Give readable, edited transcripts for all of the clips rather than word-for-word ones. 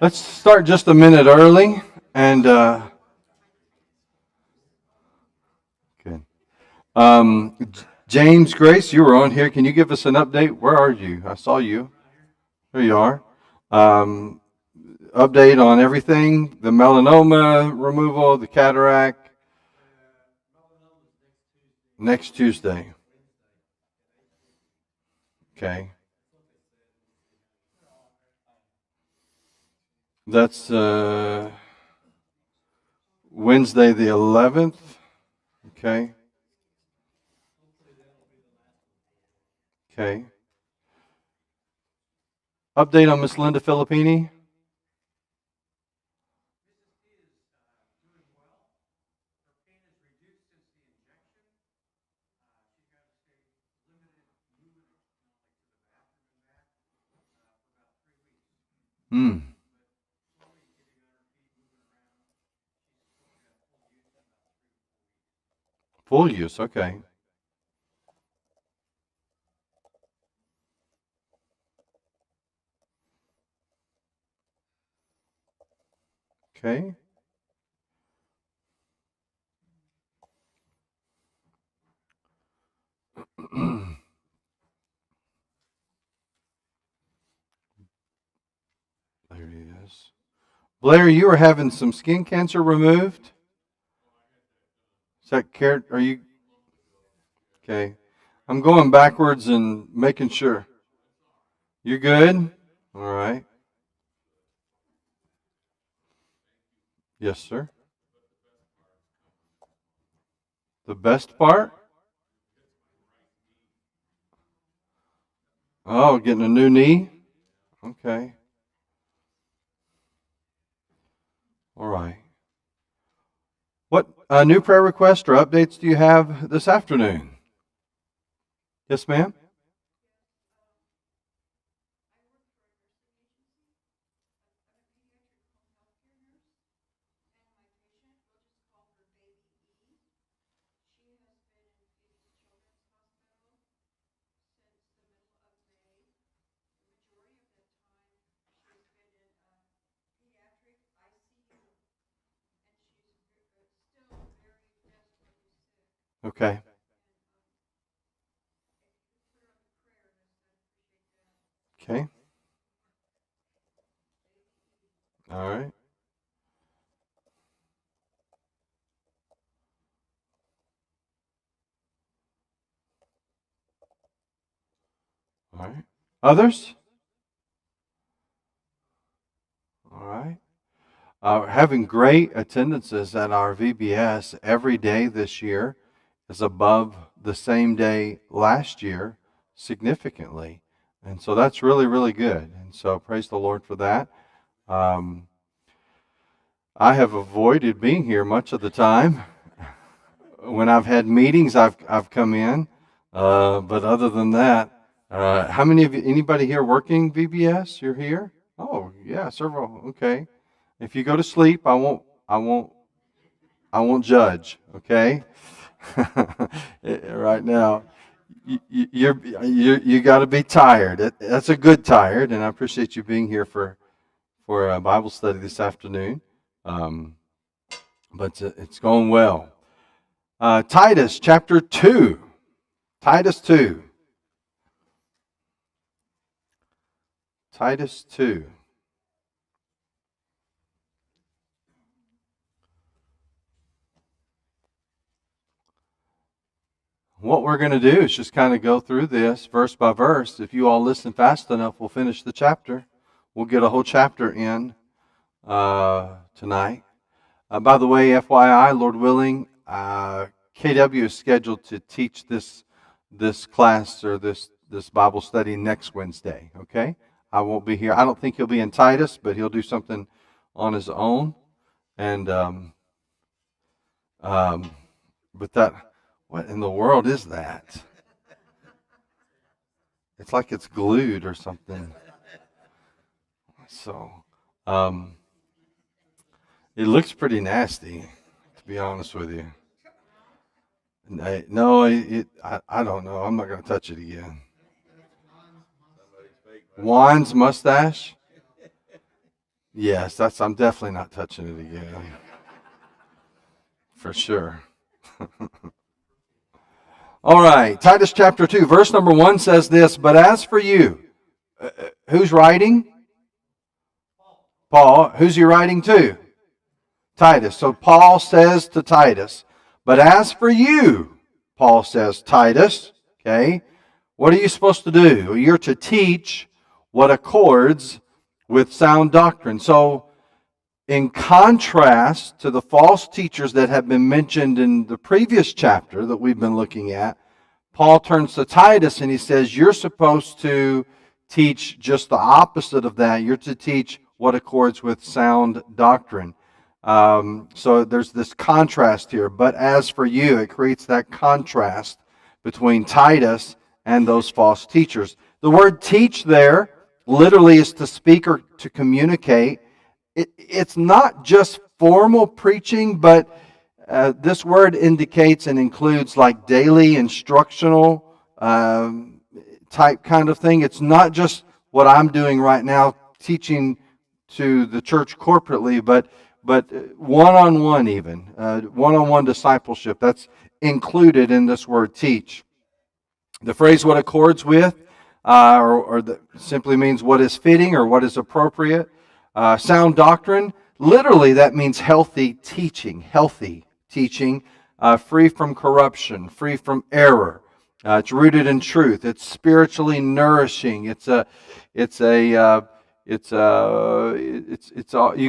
Let's start just a minute early. And good. James, Grace, you were on here. Can you give us an update? Where are you? I saw you. There you are. Um, Update on everything: the melanoma removal, the cataract. Next Tuesday. Okay. That's Wednesday the 11th. Okay. Okay. Update on Miss Linda Filippini. Hmm. Full use. Okay. Okay. There he is. Blair, you were having some skin cancer removed. Is that care? Are you okay? I'm going backwards and making sure. You're good? All right. Yes, sir. The best part? Oh, getting a new knee? Okay. All right. What new prayer requests or updates do you have this afternoon? Yes, ma'am? Okay. Okay. All right. All right. Others? All right. Having great attendances at our VBS every day this year is above the same day last year significantly. And so that's really, really good. And so praise the Lord for that. Um, I have avoided being here much of the time. When I've had meetings, I've come in. But other than that, how many of you, anybody here working VBS? You're here? Oh, yeah, several. Okay. If you go to sleep, I won't judge. Okay. Right now, you got to be tired. That's a good tired, and I appreciate you being here for a Bible study this afternoon. Um, but it's going well. Titus chapter 2. Titus 2. Titus 2. What we're going to do is just kind of go through this verse by verse. If you all listen fast enough, we'll finish the chapter. We'll get a whole chapter in tonight. By the way, FYI, Lord willing, KW is scheduled to teach this class or this Bible study next Wednesday. Okay, I won't be here. I don't think he'll be in Titus, but he'll do something on his own. And but that, what in the world is that? It's like it's glued or something. So um, it looks pretty nasty, to be honest with you. No, I don't know. I'm not going to touch it again. Juan's mustache? Yes, I'm definitely not touching it again. For sure. All right, Titus chapter 2, verse number 1 says this, but as for you, who's writing? Paul. Who's he writing to? Titus. So Paul says to Titus, but as for you, Paul says, Titus, okay, what are you supposed to do? Well, you're to teach what accords with sound doctrine. So, in contrast to the false teachers that have been mentioned in the previous chapter that we've been looking at, Paul turns to Titus and he says, you're supposed to teach just the opposite of that. You're to teach what accords with sound doctrine. So there's this contrast here. But as for you, it creates that contrast between Titus and those false teachers. The word teach there literally is to speak or to communicate. It's not just formal preaching, but this word indicates and includes like daily instructional type kind of thing. It's not just what I'm doing right now, teaching to the church corporately, but one-on-one even, one-on-one discipleship. That's included in this word teach. The phrase what accords with, simply means what is fitting or what is appropriate. Sound doctrine, literally that means healthy teaching, free from corruption, free from error. It's rooted in truth. It's spiritually nourishing. You can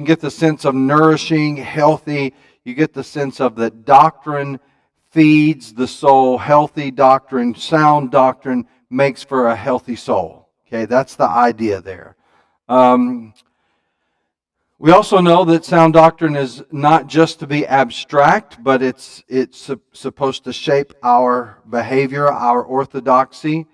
get the sense of nourishing, healthy. You get the sense of that doctrine feeds the soul. Healthy doctrine, sound doctrine makes for a healthy soul. Okay, that's the idea there. We also know that sound doctrine is not just to be abstract, but it's supposed to shape our behavior, our orthodoxy.